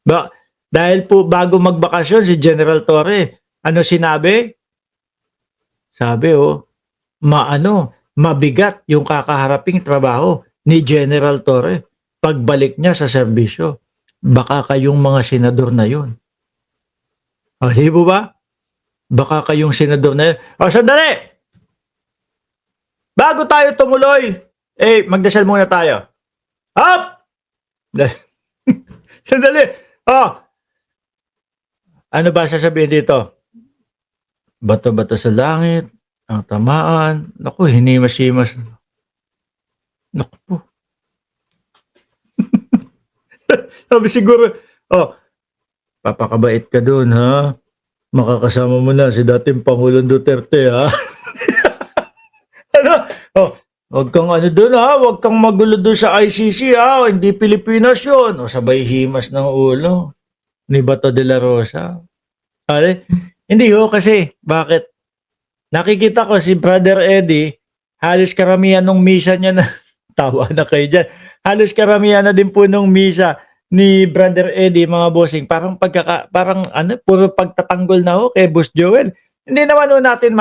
Ba dahil po bago magbakasyon si General Torre, ano sinabi? Sabi, mabigat yung kakaharaping trabaho ni General Torre pagbalik niya sa serbisyo. Baka kayong mga senador na yun. O, di po ba? Baka kayong senador na yun. O, sandali! Bago tayo tumuloy, magdasal muna tayo. Up! Sandali! Ano ba sasabihin dito? Bato-bato sa langit, ang tamaan. Naku, hinimas-himas. Naku po. Sabi siguro, papakabait ka dun, ha? Makakasama mo na si dating Pangulong Duterte, ha? Ano? Wag kang ano dun, ha? Wag kang magulo dun sa ICC, ha? Hindi Pilipinas yun. Sabay himas ng ulo ni Bato de la Rosa. Hindi kasi, bakit? Nakikita ko si Brother Eddie, halos karamihan ng misa niya na, tawa na kayo dyan, halos karamihan na din po nung misa ni Brother Eddie, mga bossing, parang puro pagtatanggol na kay Boss Joel. Hindi naman natin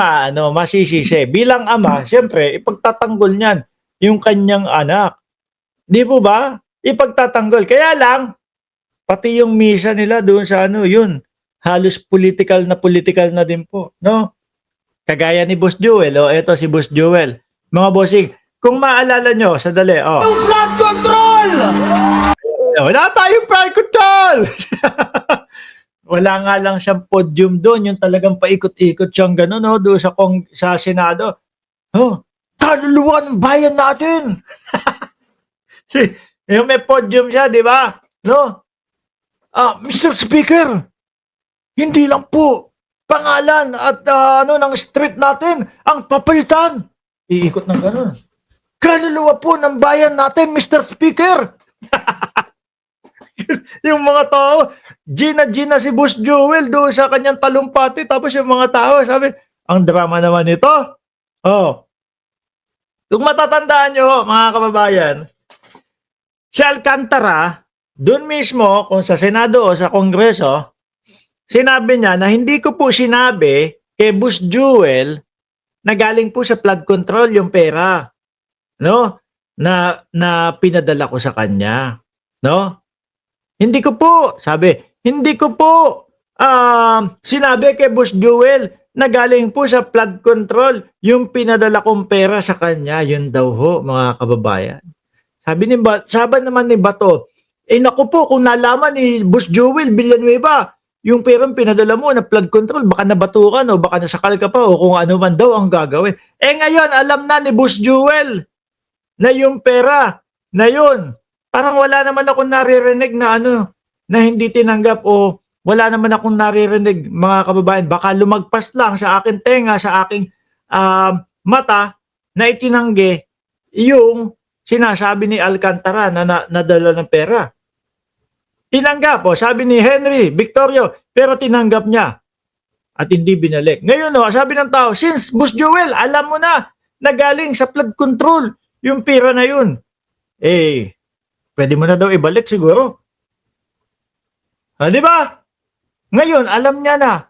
masisisi. Bilang ama, siyempre, ipagtatanggol niyan yung kanyang anak. Di po ba? Ipagtatanggol. Kaya lang, pati yung misa nila doon sa yun, halos political na din po, no? Kagaya ni Boss Joel, eto si Boss Joel. Mga bossing, kung maalala nyo, sadali, Yung flood control! Wala tayong flight control! Wala nga lang siyang podium doon, yung talagang paikot-ikot siyang gano'n, doon sa Senado. Kaluluwa ng bayan natin! Yung may podium siya, di ba? No? Mr. Speaker, hindi lang po pangalan at ng street natin ang papalitan. Iikot ng gano'n. Kaluluwa po ng bayan natin, Mr. Speaker. Yung mga tao, Gina si Boss Joel doon sa kanyang talumpati. Tapos yung mga tao, sabi, ang drama naman ito. Kung matatandaan nyo, mga kababayan, si Alcantara, doon mismo, kung sa Senado o sa Kongreso, sinabi niya na hindi ko po sinabi kay Boss Joel na galing po sa flood control yung pera, no? Na pinadala ko sa kanya, no? Hindi ko po, hindi ko po sinabi kay Boss Joel na galing po sa flood control yung pinadala kong pera sa kanya. Yun daw mga kababayan. Sabi naman ni Bato, naku po, kung nalaman ni Boss Joel Villanueva, yung perang pinadala mo na flood control, baka nabatukan o baka nasakal ka pa o kung ano man daw ang gagawin. Ngayon, alam na ni Boss Joel na yung pera na yun, parang wala naman akong naririnig na na hindi tinanggap o wala naman akong naririnig, mga kababayan. Baka lumagpas lang sa akin tenga, sa aking mata na itinanggi yung sinasabi ni Alcantara na nadala ng pera. Tinanggap, sabi ni Henry Victorio, pero tinanggap niya at hindi binalik. Ngayon, sabi ng tao, since Boss Joel, alam mo na galing sa flood control yung pera na yun. Pwede mo na daw ibalik siguro. Di ba? Ngayon, alam niya na.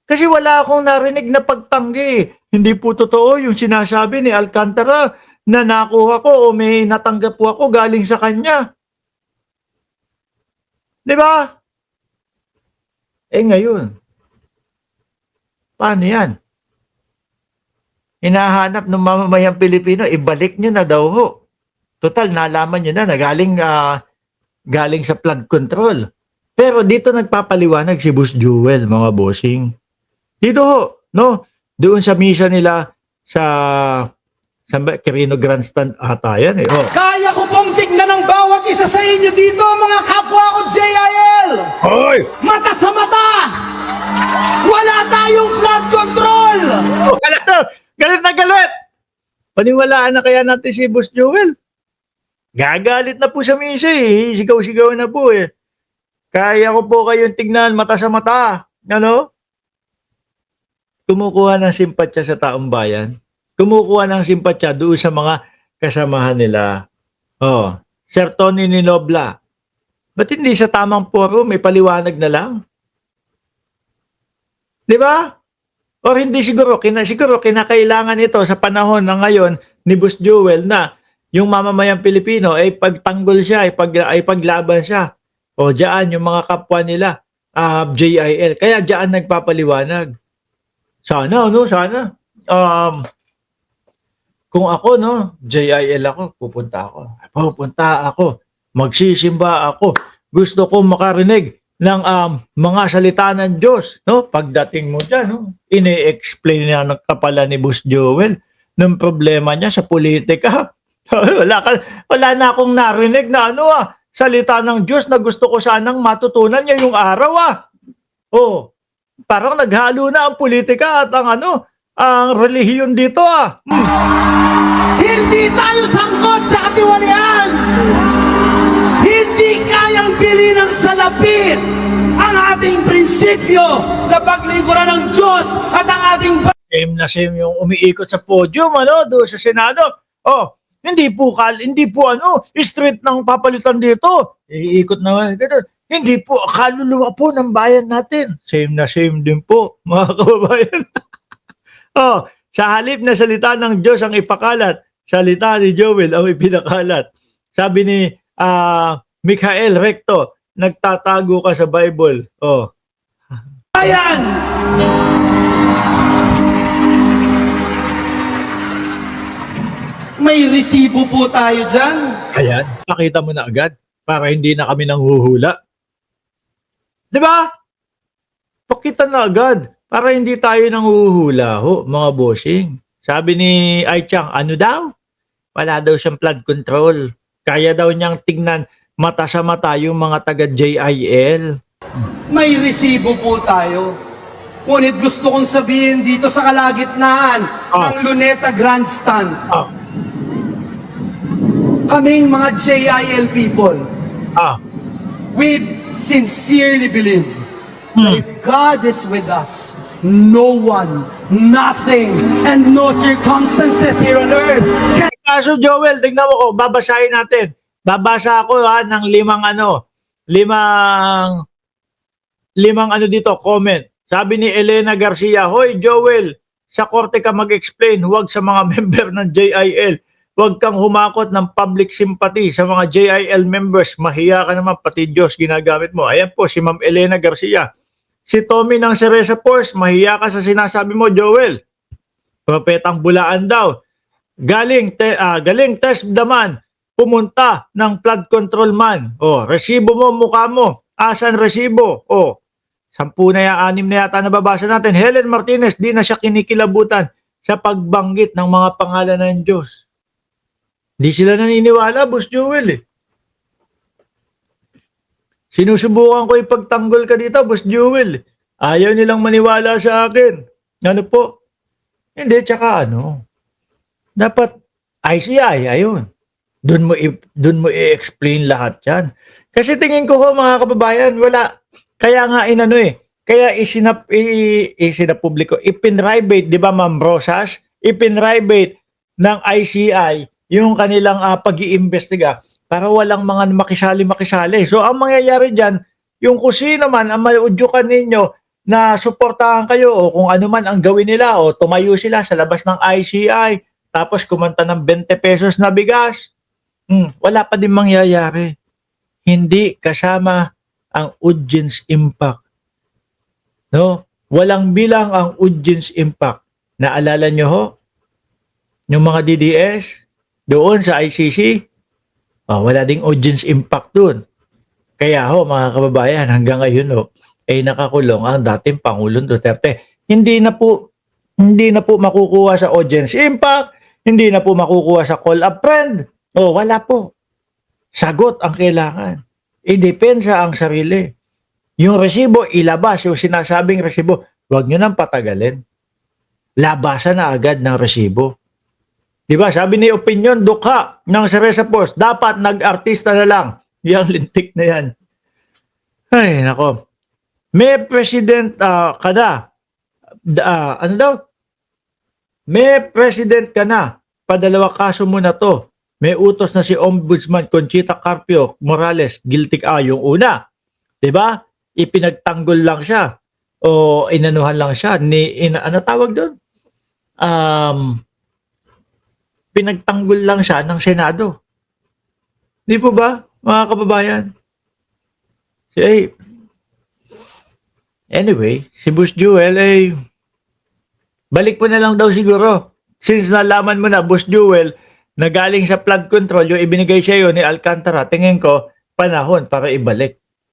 Kasi wala akong narinig na pagtanggi. Hindi po totoo yung sinasabi ni Alcantara na nakuha ko o may natanggap po ako galing sa kanya. Di ba? Ngayon, paano yan? Hinahanap ng mamamayang Pilipino, ibalik nyo na daw Total, nalaman nyo na galing sa flood control. Pero dito nagpapaliwanag si Boss Joel, mga bossing. Dito no? Doon sa misa nila sa Quirino Grandstand ata yan Kaya ko pong tignan ng bawat isa sa inyo dito, mga kapwa ko JIL! Hoy! Mata sa mata! Wala tayong flood control! Galit na galit! Paniwalaan na kaya natin si Boss Joel? Gagalit na po sa misa sigaw-sigaw na po Kaya ko po kayong tignan mata sa mata. Kumukuha ng simpatya sa taong bayan. Kumukuha ng simpatya doon sa mga kasamahan nila. Sir Tony Ninobla, Ba't hindi sa tamang forum may paliwanag na lang? Di ba? Or hindi siguro, siguro kinakailangan ito sa panahon na ngayon ni Boss Joel na yung mamamayang Pilipino ay pagtanggol siya, ay paglaban siya. O diyan yung mga kapwa nila, JIL. Kaya diyan nagpapaliwanag. Sana, no? Sana. Kung ako, no, JIL ako, pupunta ako. Magsisimba ako. Gusto ko makarinig ng mga salita ng Diyos, no? Pagdating mo diyan, no, ini-explain niya ng kapala ni Boss Joel ng problema niya sa politika. wala na akong narinig na salita ng Diyos na gusto ko sanang matutunan niya yung araw. Oh, parang naghalo na ang politika at ang relihiyon dito. Hindi tayo sangkot sa katiwalian. Hindi kayang bilhin ng salapit ang ating prinsipyo na paglingkuran ng Diyos at ang ating Same na same yung umiikot sa podium, doon sa Senado. Oh, hindi po street ng papalitan dito. Iikot na ganun. Hindi po, kaluluwa po ng bayan natin. Same na same din po, mga kababayan. Oh, sa halip na salita ng Diyos ang ipakalat, salita ni Joel ang ipinakalat. Sabi ni Michael Recto, nagtatago ka sa Bible. Oh. bayan. May resibo po tayo dyan. Ayan, pakita mo na agad para hindi na kami nanghuhula. Di ba? Pakita na agad para hindi tayo nanghuhula, mga bossing. Sabi ni Ai Chang, ano daw? Wala daw siyang flood control. Kaya daw niyang tignan mata sa mata yung mga taga JIL. May resibo po tayo. Ngunit gusto kong sabihin dito sa kalagitnaan ng Luneta Grandstand. Kaming mga JIL people, we sincerely believe that if God is with us, no one, nothing, and no circumstances here on earth can... Kaso Joel, tignan mo ko, babasahin natin. Babasa ako ng limang dito, comment. Sabi ni Elena Garcia, hoy Joel, sa korte ka mag-explain, huwag sa mga member ng JIL. Huwag kang humakot ng public sympathy sa mga JIL members. Mahiya ka naman, pati Diyos ginagalit mo. Ayan po, si Ma'am Elena Garcia. Si Tommy ng Cereza Force, mahiya ka sa sinasabi mo, Joel. Propetang bulaan daw. Galing test daman, pumunta ng flood control man. Resibo mo, mukha mo. Asan resibo? 10 na 6 na yata nababasa natin. Helen Martinez, di na siya kinikilabutan sa pagbanggit ng mga pangalan ng Diyos. Di sila naniniwala, Boss Joel. Sinusubukan ko ipagtanggol ka dito, Boss Joel. Ayaw nilang maniwala sa akin. Ano po? Hindi, tsaka dapat ICI, ayun. Doon mo i-explain lahat yan. Kasi tingin ko mga kababayan, wala. Kaya nga kaya isinapubliko, ipinribate, di ba Ma'am Rosas? Ipinribate ng ICI yung kanilang pag-iimbestiga para walang mga makisali-makisali. So ang mangyayari dyan, yung kung sino man ang maudyukan ninyo na suportahan kayo o kung ano man ang gawin nila o tumayo sila sa labas ng ICI tapos kumanta ng 20 pesos na bigas, wala pa din mangyayari. Hindi kasama ang audience impact. No? Walang bilang ang audience impact. Naalala nyo ho? Yung mga DDS doon sa ICC, wala ding audience impact doon. Kaya mga kababayan, hanggang ngayon ay nakakulong ang dating Pangulong Duterte. Hindi na po makukuha sa audience impact, hindi na po makukuha sa call a friend. Wala po. Sagot ang kailangan. Idepensa ang sarili. Yung resibo, ilabas. Yung sinasabing resibo, huwag nyo nang patagalin. Labasan na agad ng resibo. Diba? Sabi ni Opinion Dukha ng Cereza Post, dapat nag-artista na lang. Yang lintik na yan. Ay, nako. May president ka na. May president ka na. Padalawa kaso mo na to. may utos na si Ombudsman Conchita Carpio Morales, guilty yung una. 'Di ba? Ipinagtanggol lang siya o inanuhan lang siya ano tawag doon? Pinagtanggol lang siya ng Senado. Di po ba, mga kababayan? Anyway, si Boss Jewel balik po na lang daw siguro. Since nalaman mo na, Boss Jewel, na galing sa flood control, yung ibinigay sa iyo ni Alcantara, tingin ko, panahon para ibalik.